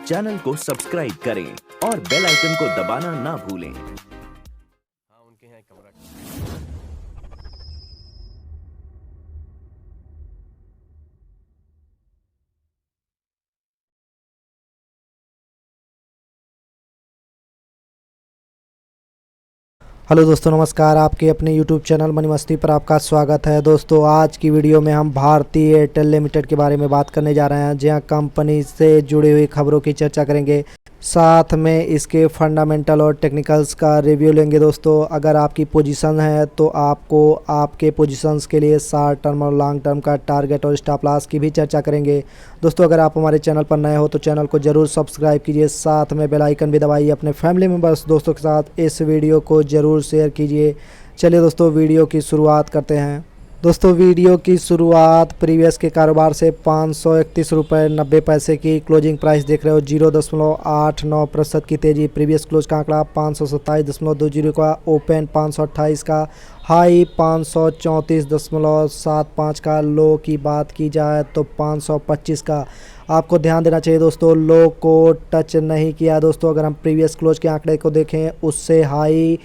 Channel को subscribe करें और बेल आइकन को दबाना ना भूलें। हाँ, उनके यहाँ एक कमरा। हेलो दोस्तों, नमस्कार। आपके अपने YouTube चैनल मनी मस्ती पर आपका स्वागत है। दोस्तों, आज की वीडियो में हम भारती एयरटेल लिमिटेड के बारे में बात करने जा रहे हैं, जहां कंपनी से जुड़ी हुई खबरों की चर्चा करेंगे, साथ में इसके फंडामेंटल और टेक्निकल्स का रिव्यू लेंगे। दोस्तों, अगर आपकी पोजीशन है तो आपको आपके पोजीशंस के लिए शॉर्ट टर्म और लॉन्ग टर्म का टारगेट और स्टॉप लॉस की भी चर्चा करेंगे। दोस्तों, अगर आप हमारे चैनल पर नए हो तो चैनल को ज़रूर सब्सक्राइब कीजिए, साथ में बेल आइकन भी दबाइए। अपने फैमिली मेम्बर्स दोस्तों के साथ इस वीडियो को ज़रूर शेयर कीजिए। चलिए दोस्तों, वीडियो की शुरुआत करते हैं। दोस्तों, वीडियो की शुरुआत प्रीवियस के कारोबार से 531 रुपये 90 पैसे की क्लोजिंग प्राइस देख रहे हो। 0.89% की तेज़ी। प्रीवियस क्लोज का आंकड़ा 527.20 का, ओपन 528 का, हाई 534.75 का, लो की बात की जाए तो 525 का। आपको ध्यान देना चाहिए दोस्तों, लो को टच नहीं किया। दोस्तों, अगर हम प्रीवियस क्लोज के आंकड़े को देखें, उससे हाई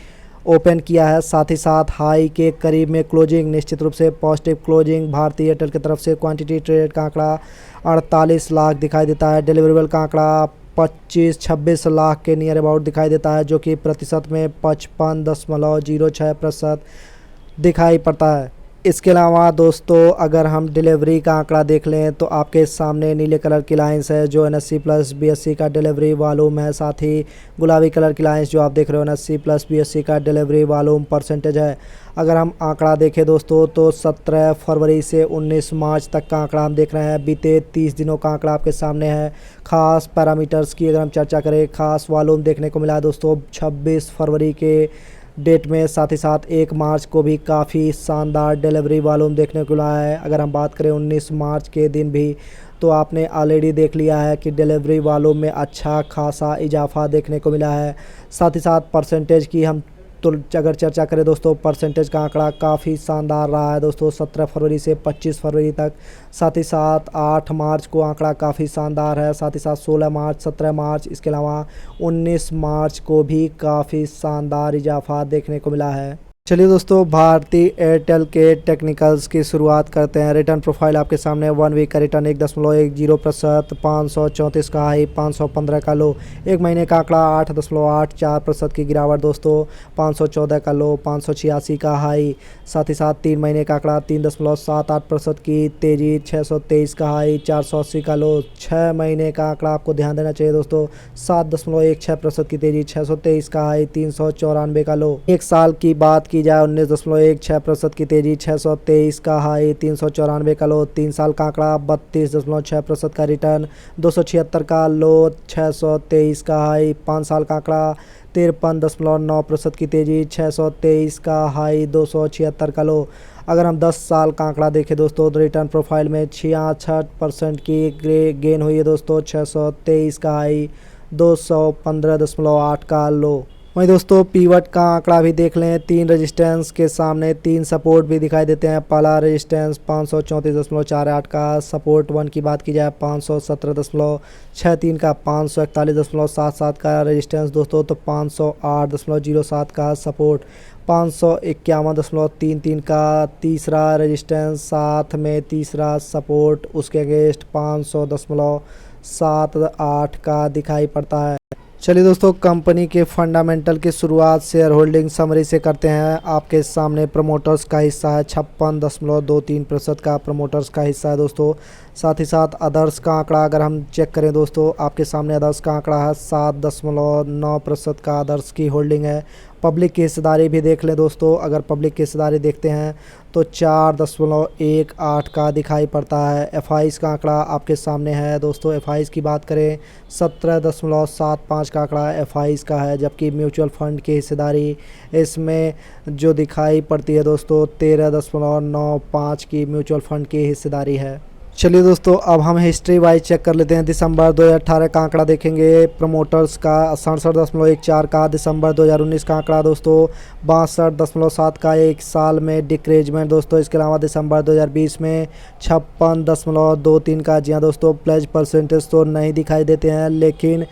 ओपन किया है, साथ ही साथ हाई के करीब में क्लोजिंग, निश्चित रूप से पॉजिटिव क्लोजिंग। भारती एयरटेल की तरफ से क्वांटिटी ट्रेड का आंकड़ा 48 लाख दिखाई देता है। डिलीवरेबल का आंकड़ा 25-26 लाख के नियर अबाउट दिखाई देता है, जो कि प्रतिशत में 55.06% दिखाई पड़ता है। इसके अलावा दोस्तों, अगर हम डिलीवरी का आंकड़ा देख लें तो आपके सामने नीले कलर की लाइंस है जो NSE प्लस BSE का डिलीवरी वॉल्यूम है, साथ ही गुलाबी कलर की लाइंस जो आप देख रहे हो NSE प्लस BSE का डिलीवरी वॉल्यूम परसेंटेज है। अगर हम आंकड़ा देखें दोस्तों तो 17 फरवरी से 19 मार्च तक का आंकड़ा हम देख रहे हैं। बीते 30 दिनों का आंकड़ा आपके सामने है। खास पैरामीटर्स की अगर हम चर्चा करें, खास वॉल्यूम देखने को मिला है दोस्तों 26 फरवरी के डेट में, साथ ही साथ 1 मार्च को भी काफ़ी शानदार डिलीवरी वॉल्यूम देखने को मिला है। अगर हम बात करें 19 मार्च के दिन भी, तो आपने ऑलरेडी देख लिया है कि डिलीवरी वॉल्यूम में अच्छा खासा इजाफा देखने को मिला है। साथ ही साथ परसेंटेज की हम तो अगर चर्चा करें दोस्तों, परसेंटेज का आंकड़ा काफ़ी शानदार रहा है दोस्तों 17 फरवरी से 25 फरवरी तक। साथ ही साथ 8 मार्च को आंकड़ा काफ़ी शानदार है, साथ ही साथ 16 मार्च, 17 मार्च, इसके अलावा 19 मार्च को भी काफ़ी शानदार इजाफा देखने को मिला है। चलिए दोस्तों, भारती एयरटेल के टेक्निकल्स की शुरुआत करते हैं। रिटर्न प्रोफाइल आपके सामने 1 वीक का रिटर्न 1.10%, 534 का हाई, 515 का लो। 1 महीने का आंकड़ा 8.84% की गिरावट दोस्तों, 514 का लो, 586 का हाई। साथ ही साथ 3 महीने का आंकड़ा 3.78% की तेज़ी, 623 का हाई, 480 का लो। 6 महीने का आंकड़ा आपको ध्यान देना चाहिए दोस्तों, 7.16% की तेज़ी, 623 का हाई, 394 का लो। 1 साल की बात की जाए 19.16% की तेज़ी, 623 का हाई, 394 का लो। 3 साल का आंकड़ा 32.6% का रिटर्न, 276 का लो, 623 का हाई। 5 साल का आंकड़ा 53.9% की तेज़ी, 623 का हाई, 276 का लो। अगर हम 10 साल का आंकड़ा देखें दोस्तों तो रिटर्न प्रोफाइल में 66% की गेन हुई है दोस्तों, 623 का हाई, 215.8 का लो। वहीं दोस्तों, पीवट का आंकड़ा भी देख लें। 3 रेजिस्टेंस के सामने 3 सपोर्ट भी दिखाई देते हैं। पहला रेजिस्टेंस 534.48 का, सपोर्ट 1 की बात की जाए 517.63 का, 541.77 का रेजिस्टेंस दोस्तों, तो 508.07 का सपोर्ट, 551.33 का तीसरा रेजिस्टेंस, साथ में तीसरा सपोर्ट उसके अगेंस्ट 500.78 का दिखाई पड़ता है। चलिए दोस्तों, कंपनी के फंडामेंटल की शुरुआत शेयर होल्डिंग समरी से करते हैं। आपके सामने प्रमोटर्स का हिस्सा है 56.23% का प्रमोटर्स का हिस्सा है दोस्तों। साथ ही साथ अदर्स का आंकड़ा अगर हम चेक करें दोस्तों, आपके सामने अदर्स का आंकड़ा है 7.9% का अदर्स की होल्डिंग है। पब्लिक की हिस्सेदारी भी देख लें दोस्तों, अगर पब्लिक की हिस्सेदारी देखते हैं तो 4.18 का दिखाई पड़ता है। एफआईज़ का आंकड़ा आपके सामने है दोस्तों। एफआईज़ की बात करें 17.75 का आंकड़ा एफआईज़ का है, जबकि म्यूचुअल फंड की हिस्सेदारी इसमें जो दिखाई पड़ती है दोस्तों 13.95 की म्यूचुअल फंड की हिस्सेदारी है। चलिए दोस्तों, अब हम हिस्ट्री वाइज चेक कर लेते हैं। दिसंबर 2018 का आंकड़ा देखेंगे प्रमोटर्स का 67.14 का। दिसंबर 2019 का आंकड़ा दोस्तों 62.7 का, एक साल में डिक्रीजमेंट दोस्तों। इसके अलावा दिसंबर 2020 में 56.23 का। जी हाँ दोस्तों, प्लेज परसेंटेज तो नहीं दिखाई देते हैं, लेकिन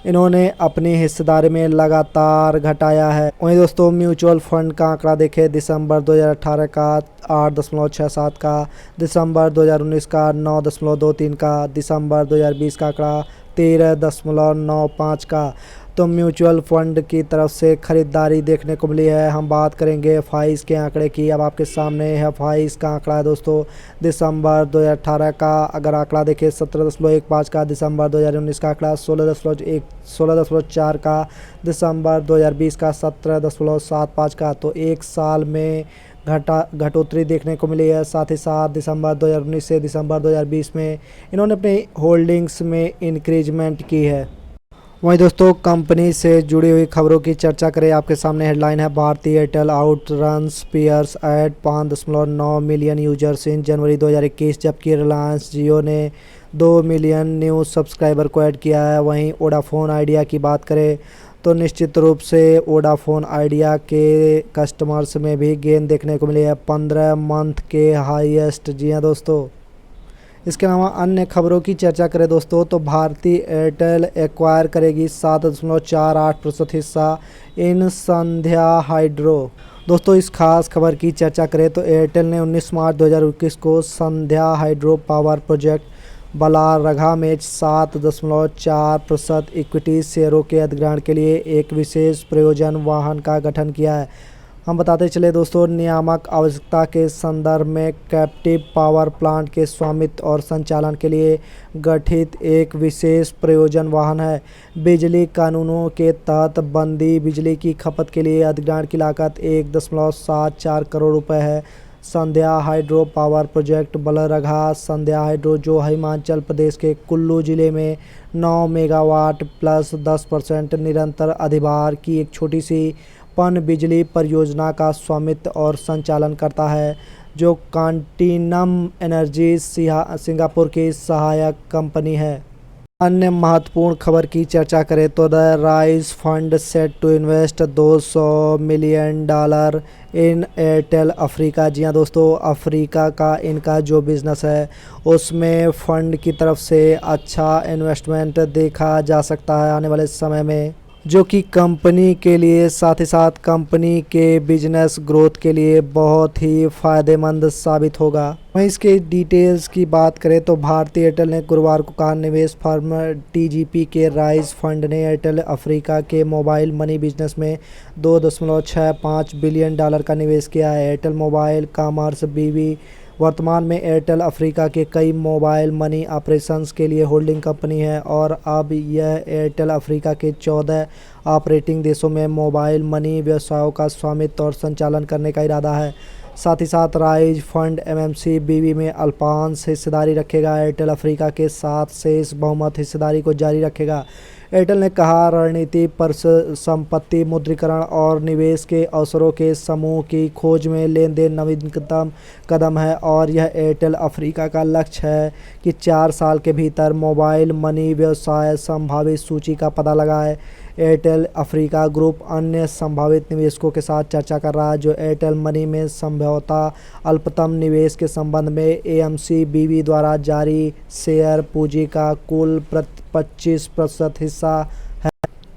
इन्होंने अपनी हिस्सेदारी में लगातार घटाया है। वहीं दोस्तों म्यूचुअल फंड का आंकड़ा देखें, दिसंबर 2018 का 8.67 का, दिसंबर 2019 का 9.23 का, दिसंबर 2020 का आंकड़ा 13.95 का। तो म्यूचुअल फंड की तरफ से ख़रीदारी देखने को मिली है। हम बात करेंगे एफआईज़ के आंकड़े की। अब आपके सामने एफआईज़ का आंकड़ा है दोस्तों। दिसंबर 2018 का अगर आंकड़ा देखें 17.15 का, दिसंबर 2019 का आंकड़ा 16.4 का, दिसंबर 2020 का 17.75 का। तो एक साल में घटोतरी देखने को मिली है। साथ ही साथ दिसंबर 2019 से दिसंबर 2020 में इन्होंने अपनी होल्डिंग्स में इंक्रीजमेंट की है। वहीं दोस्तों कंपनी से जुड़ी हुई खबरों की चर्चा करें। आपके सामने हेडलाइन है, Bharti Airtel out runs peers at 5.9 million users in January 2021, जबकि रिलायंस जियो ने 2 मिलियन न्यू सब्सक्राइबर को ऐड किया है। वहीं वोडाफोन आइडिया की बात करें तो निश्चित रूप से वोडाफोन आइडिया के कस्टमर्स में भी गेन देखने को मिली है, 15 मंथ के हाईएस्ट। जी हाँ दोस्तों, इसके अलावा अन्य खबरों की चर्चा करें दोस्तों तो भारतीय एयरटेल एक्वायर करेगी 7.48% हिस्सा इन संध्या हाइड्रो। दोस्तों इस खास खबर की चर्चा करें तो एयरटेल ने 19 मार्च 2021 को संध्या हाइड्रो पावर प्रोजेक्ट बलारघा में 7.4% इक्विटी शेयरों के अधिग्रहण के लिए एक विशेष प्रयोजन वाहन का गठन किया है। हम बताते चले दोस्तों, नियामक आवश्यकता के संदर्भ में कैप्टिव पावर प्लांट के स्वामित्व और संचालन के लिए गठित एक विशेष प्रयोजन वाहन है। बिजली कानूनों के तहत बंदी बिजली की खपत के लिए अधिग्रहण की लागत 1.74 करोड़ रुपए है। संध्या हाइड्रो पावर प्रोजेक्ट बलरघा संध्या हाइड्रो, जो हिमाचल प्रदेश के कुल्लू जिले में 9 मेगावाट प्लस 10% निरंतर अधिभार की एक छोटी सी पन बिजली परियोजना का स्वामित्व और संचालन करता है, जो कॉन्टिनम एनर्जी सिंगापुर की सहायक कंपनी है। अन्य महत्वपूर्ण खबर की चर्चा करें तो the rise fund set to invest $200 million in Airtel Africa. जी हाँ दोस्तों, अफ्रीका का इनका जो बिज़नेस है उसमें फ़ंड की तरफ से अच्छा इन्वेस्टमेंट देखा जा सकता है आने वाले समय में, जो कि कंपनी के लिए साथ ही साथ कंपनी के बिजनेस ग्रोथ के लिए बहुत ही फ़ायदेमंद साबित होगा। वहीं इसके डिटेल्स की बात करें तो भारतीय एयरटेल ने गुरुवार को कहा, निवेश फर्म टीजीपी के राइज फंड ने एयरटेल अफ्रीका के मोबाइल मनी बिजनेस में $2.65 बिलियन का निवेश किया है। एयरटेल मोबाइल कॉमर्स बीवी वर्तमान में एयरटेल अफ्रीका के कई मोबाइल मनी ऑपरेशंस के लिए होल्डिंग कंपनी है और अब यह एयरटेल अफ्रीका के 14 ऑपरेटिंग देशों में मोबाइल मनी व्यवसायों का स्वामित्व और संचालन करने का इरादा है। साथ ही साथ राइज फंड एमएमसी बीवी में अल्पांश हिस्सेदारी रखेगा। एयरटेल अफ्रीका के साथ शेष बहुमत हिस्सेदारी को जारी रखेगा। एयरटेल ने कहा, रणनीति पर संपत्ति मुद्रीकरण और निवेश के अवसरों के समूह की खोज में लेन देन नवीनतम कदम है और यह एयरटेल अफ्रीका का लक्ष्य है कि 4 साल के भीतर मोबाइल मनी व्यवसाय संभावित सूची का पता लगाए। एयरटेल अफ्रीका ग्रुप अन्य संभावित निवेशकों के साथ चर्चा कर रहा है, जो एयरटेल मनी में संभवतः अल्पतम निवेश के संबंध में एएमसी बीवी द्वारा जारी शेयर पूंजी का कुल 25% हिस्सा है।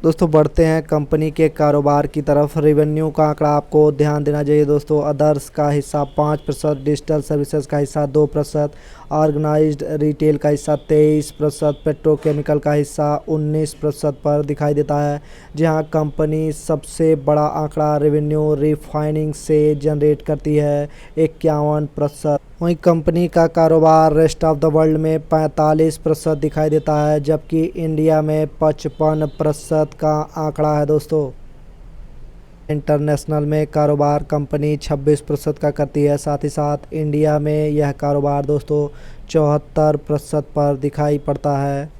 दोस्तों बढ़ते हैं कंपनी के कारोबार की तरफ। रेवेन्यू का आंकड़ा आपको ध्यान देना चाहिए दोस्तों। अदर्स का हिस्सा 5%, डिजिटल सर्विसेज का हिस्सा 2%, ऑर्गेनाइज्ड रिटेल का हिस्सा 23%, पेट्रोकेमिकल का हिस्सा 19% पर दिखाई देता है, जहां कंपनी सबसे बड़ा आंकड़ा रेवेन्यू रिफाइनिंग से जनरेट करती है 51%। वहीं कंपनी का कारोबार रेस्ट ऑफ द वर्ल्ड में 45% दिखाई देता है, जबकि इंडिया में 55% का आंकड़ा है दोस्तों। इंटरनेशनल में कारोबार कंपनी 26% का करती है। साथ ही साथ इंडिया में यह कारोबार दोस्तों 74% पर दिखाई पड़ता है।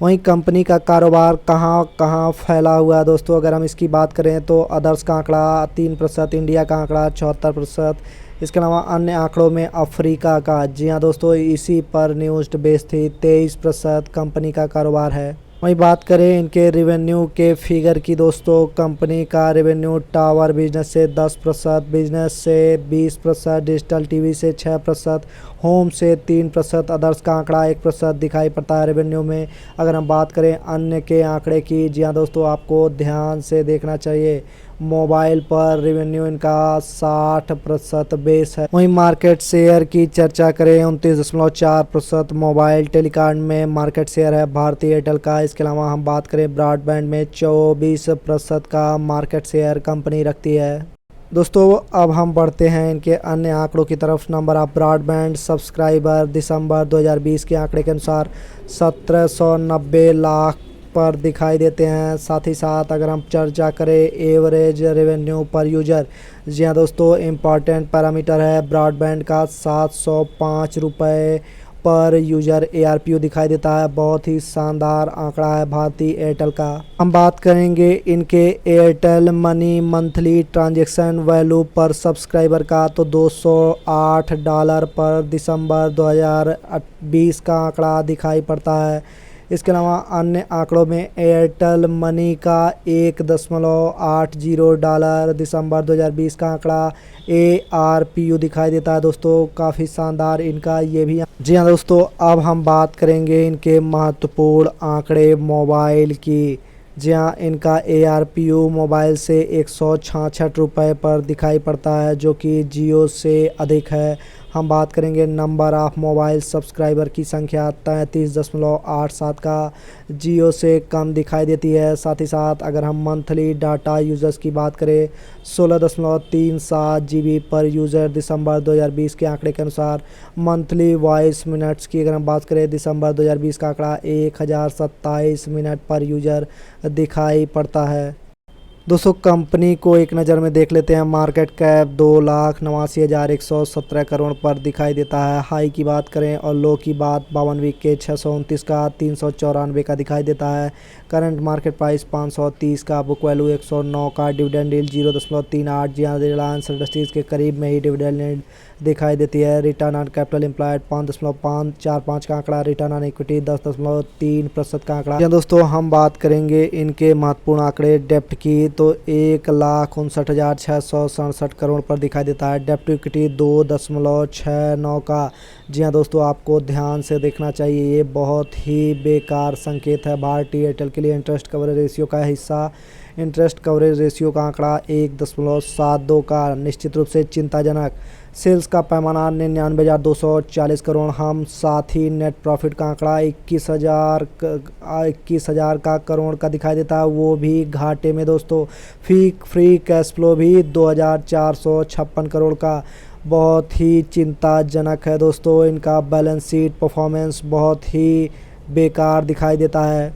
वहीं कंपनी का कारोबार कहां कहां फैला हुआ है दोस्तों, अगर हम इसकी बात करें तो अदर्स का आंकड़ा 3%, इंडिया का आंकड़ा 74%, इसके अलावा अन्य आंकड़ों में अफ्रीका का, जी हाँ दोस्तों, इसी पर न्यूज़ बेस्ड थी, 23% कंपनी का कारोबार है। वहीं बात करें इनके रेवेन्यू के फिगर की दोस्तों, कंपनी का रेवेन्यू टावर बिजनेस से 10%, बिजनेस से 20%, डिजिटल टीवी से 6%, होम से 3%, अदर्स का आंकड़ा 1% दिखाई पड़ता है रेवेन्यू में। अगर हम बात करें अन्य के आंकड़े की, जी हाँ दोस्तों, आपको ध्यान से देखना चाहिए। मोबाइल पर रेवेन्यू इनका 60% बेस है। वहीं मार्केट शेयर की चर्चा करें, 29.4% मोबाइल टेलीकॉम में मार्केट शेयर है भारतीय एयरटेल का। इसके अलावा हम बात करें ब्रॉडबैंड में 24% का मार्केट शेयर कंपनी रखती है। दोस्तों अब हम बढ़ते हैं इनके अन्य आंकड़ों की तरफ। नंबर ऑफ ब्रॉडबैंड सब्सक्राइबर दिसंबर 2020 के आंकड़े के अनुसार 1790 लाख पर दिखाई देते हैं। साथ ही साथ अगर हम चर्चा करें एवरेज रेवेन्यू पर यूजर, जी हाँ दोस्तों, इम्पॉर्टेंट पैरामीटर है ब्रॉडबैंड का, 705 रुपये पर यूजर ARPU दिखाई देता है। बहुत ही शानदार आंकड़ा है भारतीय एयरटेल का। हम बात करेंगे इनके Airtel money monthly transaction value पर सब्सक्राइबर का, तो $208 पर दिसंबर 2020 का आंकड़ा दिखाई पड़ता है। इसके अलावा अन्य आंकड़ों में एयरटेल मनी का $1.80 दिसंबर 2020 का आंकड़ा ARPU दिखाई देता है दोस्तों, काफ़ी शानदार इनका ये भी। जी हाँ दोस्तों, अब हम बात करेंगे इनके महत्वपूर्ण आंकड़े मोबाइल की। जी हाँ, इनका ARPU मोबाइल से 166 रुपये पर दिखाई पड़ता है, जो कि जियो से अधिक है। हम बात करेंगे नंबर ऑफ़ मोबाइल सब्सक्राइबर की संख्या 33.87 का, जियो से कम दिखाई देती है। साथ ही साथ अगर हम मंथली डाटा यूज़र्स की बात करें, 16.37 GB पर यूज़र दिसंबर 2020 के आंकड़े के अनुसार। मंथली वॉइस मिनट्स की अगर हम बात करें, दिसंबर 2020 का आंकड़ा 1027 मिनट पर यूज़र दिखाई पड़ता है। दोस्तों कंपनी को एक नज़र में देख लेते हैं। मार्केट कैप 2,89,117 करोड़ पर दिखाई देता है। हाई की बात करें और लो की बात, 52 वीक के 629 का, 394 का दिखाई देता है। करंट मार्केट प्राइस 530 का, बुक वैल्यू 109 का, डिविडेंड यील्ड 0.38, जी हाँ, रिलायंस इंडस्ट्रीज़ के करीब में ही डिविडेंड यील्ड दिखाई देती है। रिटर्न ऑन कैपिटल एम्प्लॉयड 5.545 का आंकड़ा, रिटर्न ऑन इक्विटी 10.3% का आंकड़ा। या दोस्तों हम बात करेंगे इनके महत्वपूर्ण आंकड़े डेप्ट की, तो 1,59,667 करोड़ पर दिखाई देता है। डेप्ट टू इक्विटी 2.69 का। जी हाँ दोस्तों, आपको ध्यान से देखना चाहिए, ये बहुत ही बेकार संकेत है भारतीय एयरटेल के लिए। इंटरेस्ट कवरेज रेशियो का हिस्सा, इंटरेस्ट कवरेज रेशियो का आंकड़ा 1.72 का, निश्चित रूप से चिंताजनक। सेल्स का पैमाना 99,240 करोड़। हम साथ ही नेट प्रॉफिट का आंकड़ा 21,000 का करोड़ का दिखाई देता है, वो भी घाटे में दोस्तों। फ्री कैश फ्लो भी 2,456 करोड़ का, बहुत ही चिंताजनक है दोस्तों। इनका बैलेंस शीट परफॉर्मेंस बहुत ही बेकार दिखाई देता है।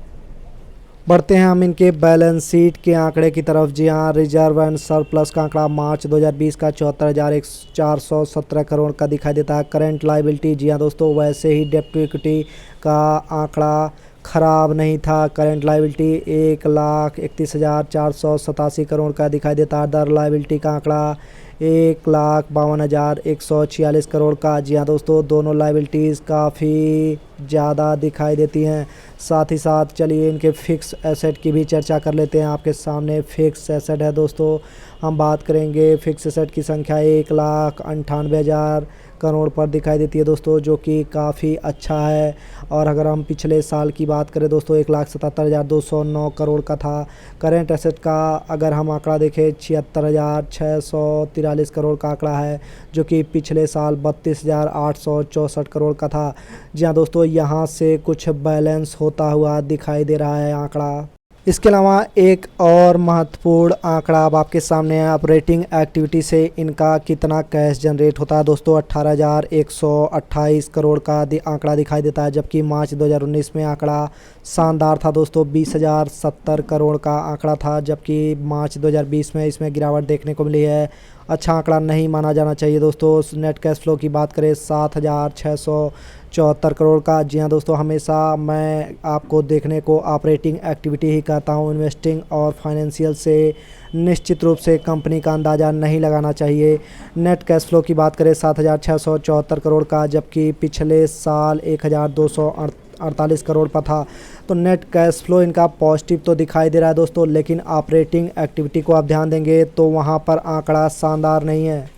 बढ़ते हैं हम इनके बैलेंस शीट के आंकड़े की तरफ। जी हाँ, रिजर्व एंड सरप्लस का आंकड़ा मार्च 2020 का 74,417 करोड़ का दिखाई देता है। करंट लायबिलिटी, जी हाँ दोस्तों, वैसे ही डेप्ट टू इक्विटी का आंकड़ा ख़राब नहीं था। करंट लायबिलिटी 1,31,487 करोड़ का दिखाई देता है। अदर लायबिलिटी का आंकड़ा 1,52,146 करोड़ का। जी हाँ दोस्तों, दोनों लायबिलिटीज़ काफ़ी ज़्यादा दिखाई देती हैं। साथ ही साथ चलिए इनके फ़िक्स एसेट की भी चर्चा कर लेते हैं। आपके सामने फ़िक्स एसेट है दोस्तों। हम बात करेंगे फ़िक्स एसेट की संख्या 1,98,000 करोड़ पर दिखाई देती है दोस्तों, जो कि काफ़ी अच्छा है। और अगर हम पिछले साल की बात करें दोस्तों, 1,77,209 करोड़ का था। करेंट एसेट का अगर हम आंकड़ा देखें, 76,643 करोड़ का आंकड़ा है, जो कि पिछले साल 32,864 करोड़ का था। जी हाँ दोस्तों, यहाँ से कुछ बैलेंस होता हुआ दिखाई दे रहा है आंकड़ा। इसके अलावा एक और महत्वपूर्ण आंकड़ा अब आपके सामने है। ऑपरेटिंग एक्टिविटी से इनका कितना कैश जनरेट होता है दोस्तों, 18,128 करोड़ का आंकड़ा दिखाई देता है, जबकि मार्च 2019 में आंकड़ा शानदार था दोस्तों, 20,070 करोड़ का आंकड़ा था, जबकि मार्च 2020 में इसमें गिरावट देखने को मिली है अच्छा आंकड़ा नहीं माना जाना चाहिए दोस्तों। नेट कैश फ्लो की बात करें 7,674 करोड़ का। जी हाँ दोस्तों, हमेशा मैं आपको देखने को ऑपरेटिंग एक्टिविटी ही कहता हूँ, इन्वेस्टिंग और फाइनेंशियल से निश्चित रूप से कंपनी का अंदाज़ा नहीं लगाना चाहिए। नेट कैश फ्लो की बात करें 7,674 करोड़ का, जबकि पिछले साल 1,248 करोड़ पर था। तो नेट कैश फ्लो इनका पॉजिटिव तो दिखाई दे रहा है दोस्तों, लेकिन ऑपरेटिंग एक्टिविटी को आप ध्यान देंगे तो वहाँ पर आंकड़ा शानदार नहीं है।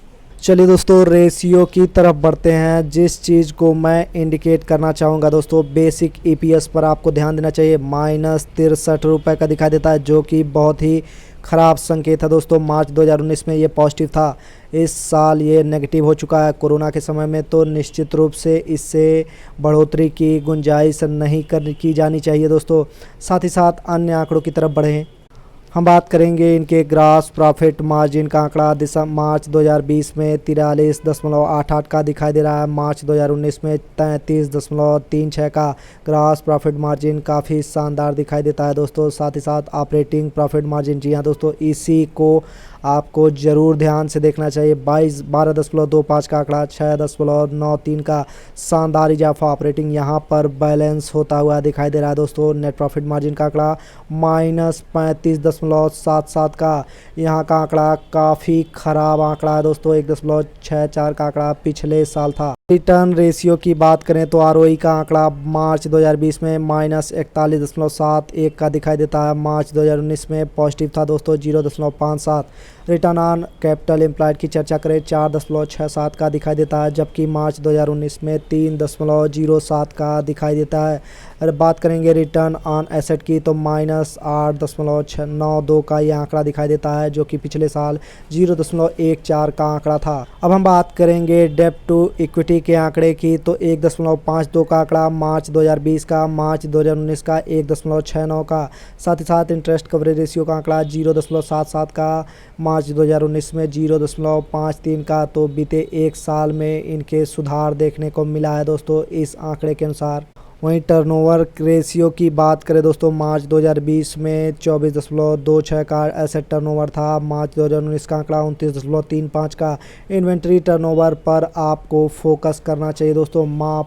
चलिए दोस्तों, रेशियो की तरफ बढ़ते हैं। जिस चीज़ को मैं इंडिकेट करना चाहूँगा दोस्तों, बेसिक ईपीएस पर आपको ध्यान देना चाहिए। -63 रुपये का दिखाई देता है, जो कि बहुत ही ख़राब संकेत है दोस्तों। मार्च 2019 में ये पॉजिटिव था, इस साल ये नेगेटिव हो चुका है कोरोना के समय में। तो निश्चित रूप से इससे बढ़ोतरी की गुंजाइश नहीं की जानी चाहिए दोस्तों। साथ ही साथ अन्य आंकड़ों की तरफ बढ़ें। हम बात करेंगे इनके ग्रॉस प्रॉफिट मार्जिन का आंकड़ा। मार्च 2020 में 43.88 का दिखाई दे रहा है, मार्च 2019 में 33.36 का। ग्रॉस प्रॉफिट मार्जिन काफ़ी शानदार दिखाई देता है दोस्तों। साथ ही साथ ऑपरेटिंग प्रॉफिट मार्जिन, जी हाँ दोस्तों, इसी को आपको ज़रूर ध्यान से देखना चाहिए। 12.25 का आंकड़ा, 6.93 का शानदार इजाफा। ऑपरेटिंग यहाँ पर बैलेंस होता हुआ दिखाई दे रहा है दोस्तों। नेट प्रॉफिट मार्जिन का आंकड़ा -35.77 का, यहाँ का आंकड़ा काफ़ी ख़राब आंकड़ा है दोस्तों। 1.64 का आंकड़ा पिछले साल था। रिटर्न रेशियो की बात करें तो आरओई का आंकड़ा मार्च 2020 में -41.71 का दिखाई देता है, मार्च 2019 में पॉजिटिव था दोस्तों, 0.57। रिटर्न ऑन कैपिटल एम्प्लॉयड की चर्चा करें 4.67 का दिखाई देता है, जबकि मार्च 2019 में 3.07 का दिखाई देता है। अगर बात करेंगे रिटर्न ऑन एसेट की तो -8.92 का ये आंकड़ा दिखाई देता है, जो कि पिछले साल 0.14 का आंकड़ा था। अब हम बात करेंगे डेब्ट टू इक्विटी के आंकड़े की तो 1.52 का आंकड़ा मार्च 2020 का, मार्च 2019 का 1.69 का। साथ ही साथ इंटरेस्ट कवरेज रेशियो का आंकड़ा 0.77 का, मार्च 2019 में 0.53 का। तो बीते एक साल में इनके सुधार देखने को मिला है दोस्तों इस आंकड़े के अनुसार। वहीं टर्नओवर रेशियो की बात करें दोस्तों, मार्च 2020 में 24.26 का एसेट टर्नओवर था, मार्च 2019 का आंकड़ा 29.35 का। इन्वेंट्री टर्नओवर पर आपको फोकस करना चाहिए दोस्तों,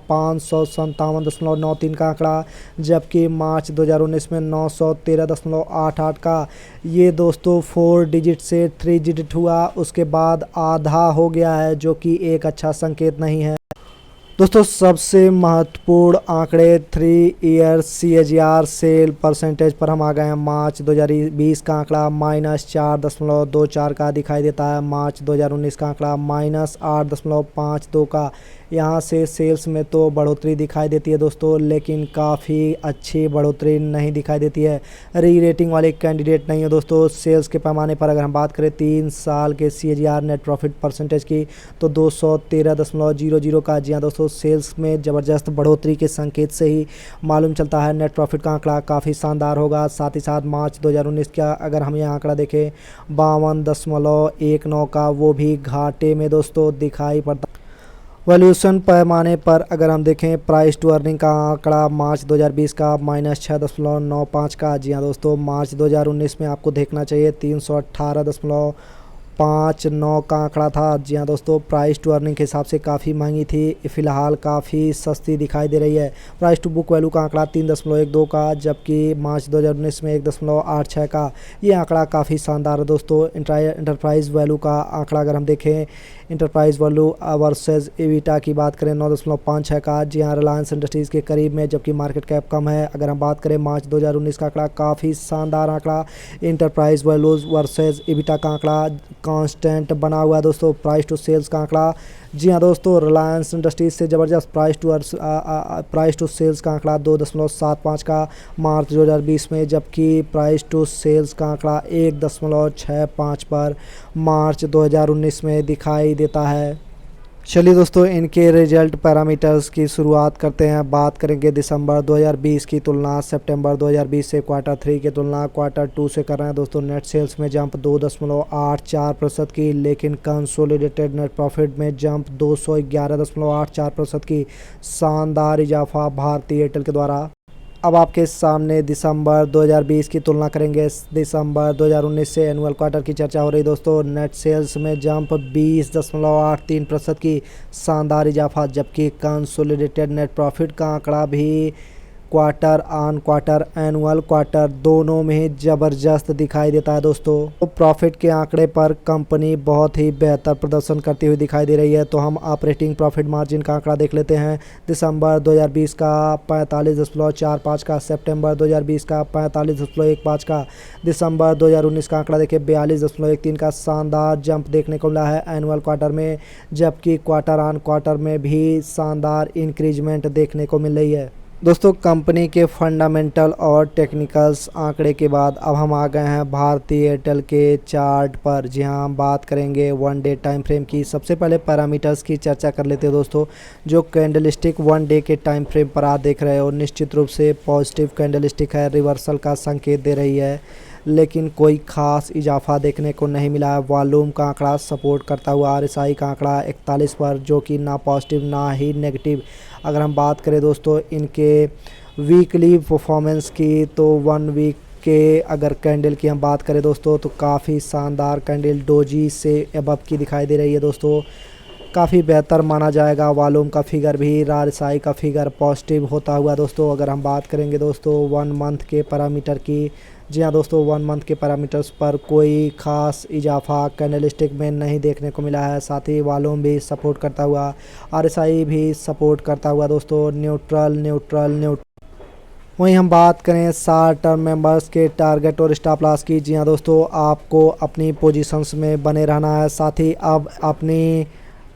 557.93 का आंकड़ा, जबकि मार्च 2019 में 913.88 का। ये दोस्तों 4 डिजिट से 3 डिजिट हुआ, उसके बाद आधा हो गया है, जो कि एक अच्छा संकेत नहीं है दोस्तों। सबसे महत्वपूर्ण आंकड़े 3 ईयर CAGR सेल परसेंटेज पर हम आ गए हैं। मार्च 2020 का आंकड़ा -4.24 का दिखाई देता है, मार्च 2019 का आंकड़ा -8.52 का। यहाँ से सेल्स में तो बढ़ोतरी दिखाई देती है दोस्तों, लेकिन काफ़ी अच्छी बढ़ोतरी नहीं दिखाई देती है। री रेटिंग वाले कैंडिडेट नहीं है दोस्तों। सेल्स के पैमाने पर अगर हम बात करें 3 साल के CAGR नेट प्रॉफिट परसेंटेज की तो 213.00 का। जी हाँ दोस्तों, सेल्स में ज़बरदस्त बढ़ोतरी के संकेत से ही मालूम चलता है नेट प्रॉफिट का आंकड़ा काफ़ी शानदार होगा। साथ ही साथ मार्च 2019 का अगर हम यह आंकड़ा देखें 52.19 का, वो भी घाटे में दोस्तों दिखाई पड़ता। वैल्यूएशन पैमाने पर अगर हम देखें प्राइस टू अर्निंग का आंकड़ा मार्च 2020 का -6.95 का। जी हाँ दोस्तों, मार्च 2019 में आपको देखना चाहिए 318.59 का आंकड़ा था। जी हाँ दोस्तों, प्राइस टू अर्निंग के हिसाब से काफ़ी महंगी थी, फ़िलहाल काफ़ी सस्ती दिखाई दे रही है। प्राइस टू बुक वैल्यू का आंकड़ा 3.12 का, जबकि मार्च 2019 में 1.86 का। ये आंकड़ा काफ़ी शानदार है दोस्तों। इंटरप्राइज वैल्यू का आंकड़ा अगर हम देखें, इंटरप्राइज वैल्यू वर्सेस एविटा की बात करें 9.56 का। जी हाँ, रिलायंस इंडस्ट्रीज़ के करीब में, जबकि मार्केट कैप कम है। अगर हम बात करें मार्च 2019 का आंकड़ा काफ़ी शानदार आंकड़ा, इंटरप्राइज वैल्यूज वर्सेस एविटा का आंकड़ा कांस्टेंट बना हुआ है दोस्तों। प्राइस टू सेल्स का आंकड़ा, जी हाँ दोस्तों, रिलायंस इंडस्ट्रीज से ज़बरदस्त प्राइस टू सेल्स का आंकड़ा 2.75 का मार्च 2020 में, जबकि प्राइस टू सेल्स का आंकड़ा 1.65 पर मार्च 2019 में दिखाई देता है। चलिए दोस्तों, इनके रिजल्ट पैरामीटर्स की शुरुआत करते हैं। बात करेंगे दिसंबर 2020 की तुलना सितंबर 2020 से, क्वार्टर 3 की तुलना क्वार्टर 2 से कर रहे हैं दोस्तों। नेट सेल्स में जंप 2.84% की, लेकिन कंसोलिडेटेड नेट प्रॉफिट में जंप 211.84% की। शानदार इजाफा भारतीय एयरटेल के द्वारा। अब आपके सामने दिसंबर 2020 की तुलना करेंगे दिसंबर 2019 से। एनुअल क्वार्टर की चर्चा हो रही दोस्तों। नेट सेल्स में जंप 20.83% की शानदार इजाफा, जबकि कंसोलिडेटेड नेट प्रॉफिट का आंकड़ा भी quarter on quarter, annual quarter दोनों में ही ज़बरदस्त दिखाई देता है दोस्तों। तो प्रॉफिट के आंकड़े पर कंपनी बहुत ही बेहतर प्रदर्शन करती हुई दिखाई दे रही है। तो हम ऑपरेटिंग प्रॉफिट मार्जिन का आंकड़ा देख लेते हैं। दिसंबर 2020 का 45.45 का, सितंबर 2020 का 45.15 का, दिसंबर 2019 का आंकड़ा देखिए 42.13 का शानदार जंप देखने को मिला है एनुअल क्वार्टर में, जबकि क्वार्टर ऑन क्वार्टर में भी शानदार इंक्रीजमेंट देखने को मिल रही है। दोस्तों कंपनी के फंडामेंटल और टेक्निकल्स आंकड़े के बाद अब हम आ गए हैं भारती एयरटेल के चार्ट पर। जी हाँ, हम बात करेंगे वन डे टाइम फ्रेम की। सबसे पहले पैरामीटर्स की चर्चा कर लेते हैं दोस्तों। जो कैंडलस्टिक वन डे के टाइम फ्रेम पर आप देख रहे हो, निश्चित रूप से पॉजिटिव कैंडलस्टिक है, रिवर्सल का संकेत दे रही है, लेकिन कोई ख़ास इजाफा देखने को नहीं मिला है। वॉल्यूम का आंकड़ा सपोर्ट करता हुआ RSI का आंकड़ा 41 पर, जो कि ना पॉजिटिव ना ही नेगेटिव। अगर हम बात करें दोस्तों इनके वीकली परफॉर्मेंस की, तो 1 वीक के अगर कैंडल की हम बात करें दोस्तों, तो काफ़ी शानदार कैंडल डोजी से अबव की दिखाई दे रही है दोस्तों। काफ़ी बेहतर माना जाएगा। वॉल्यूम का फिगर भी, RSI का फिगर पॉजिटिव होता हुआ दोस्तों। अगर हम बात करेंगे दोस्तों 1 मंथ के पैरामीटर की, जी हाँ दोस्तों, 1 मंथ के पैरामीटर्स पर कोई ख़ास इजाफा कैंडलस्टिक में नहीं देखने को मिला है। साथ ही वॉल्यूम भी सपोर्ट करता हुआ, RSI भी सपोर्ट करता हुआ दोस्तों, न्यूट्रल। वहीं हम बात करें शॉर्ट टर्म मेंबर्स के टारगेट और स्टॉप लॉस की, जी हाँ दोस्तों, आपको अपनी पोजीशंस में बने रहना है। साथ ही अब अपनी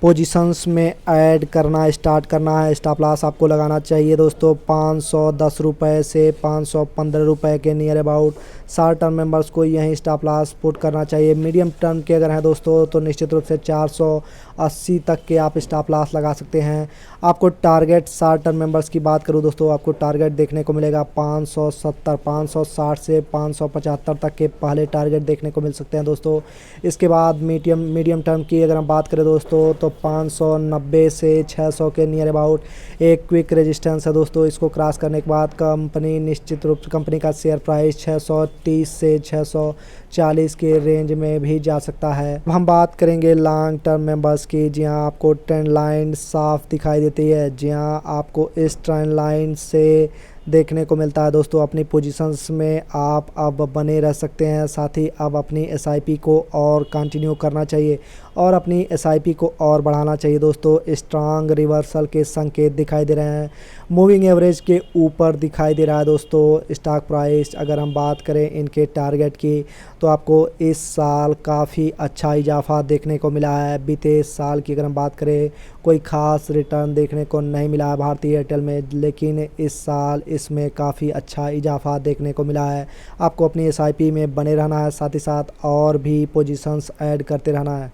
पोजीशंस में ऐड करना स्टार्ट करना है। स्टॉप लॉस आपको लगाना चाहिए दोस्तों 510 रुपये से 515 रुपये के near about. Short term members को यहीं स्टॉप लॉस पुट करना चाहिए। मीडियम टर्म के अगर हैं दोस्तों, तो निश्चित रूप से 480 तक के आप स्टॉप लॉस लगा सकते हैं। आपको टारगेट शॉर्ट टर्म मेंबर्स की बात करूं दोस्तों, आपको टारगेट देखने को मिलेगा 570, 560 से 575 तक के पहले टारगेट देखने को मिल सकते हैं दोस्तों। इसके बाद मीडियम टर्म की अगर हम बात करें दोस्तों, तो 590 से 600 के नियर अबाउट एक क्विक रेजिस्टेंस है दोस्तों। इसको क्रॉस करने के बाद कंपनी निश्चित रूप से कंपनी का शेयर प्राइस 630 से 640 के रेंज में भी जा सकता है। अब हम बात करेंगे लॉन्ग टर्म मेंबर्स की। जी हाँ, आपको ट्रेंड लाइन साफ दिखाई देती है। जी हाँ, आपको इस ट्रेंड लाइन से देखने को मिलता है दोस्तों अपनी पोजीशंस में आप अब बने रह सकते हैं। साथ ही अब अपनी SIP को और कंटिन्यू करना चाहिए और अपनी SIP को और बढ़ाना चाहिए दोस्तों। स्ट्रांग रिवर्सल के संकेत दिखाई दे रहे हैं। मूविंग एवरेज के ऊपर दिखाई दे रहा है दोस्तों स्टॉक प्राइस। अगर हम बात करें इनके टारगेट की, तो आपको इस साल काफ़ी अच्छा इजाफा देखने को मिला है। बीते साल की अगर हम बात करें, कोई ख़ास रिटर्न देखने को नहीं मिला है भारतीय एयरटेल में, लेकिन इस साल इसमें काफ़ी अच्छा इजाफा देखने को मिला है। आपको अपनी SIP में बने रहना है, साथ ही साथ और भी पोजीशंस ऐड करते रहना है।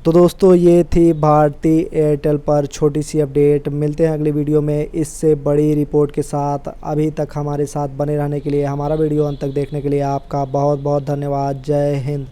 तो दोस्तों ये थी भारती एयरटेल पर छोटी सी अपडेट। मिलते हैं अगली वीडियो में इससे बड़ी रिपोर्ट के साथ। अभी तक हमारे साथ बने रहने के लिए, हमारा वीडियो अंत तक देखने के लिए आपका बहुत बहुत धन्यवाद। जय हिंद।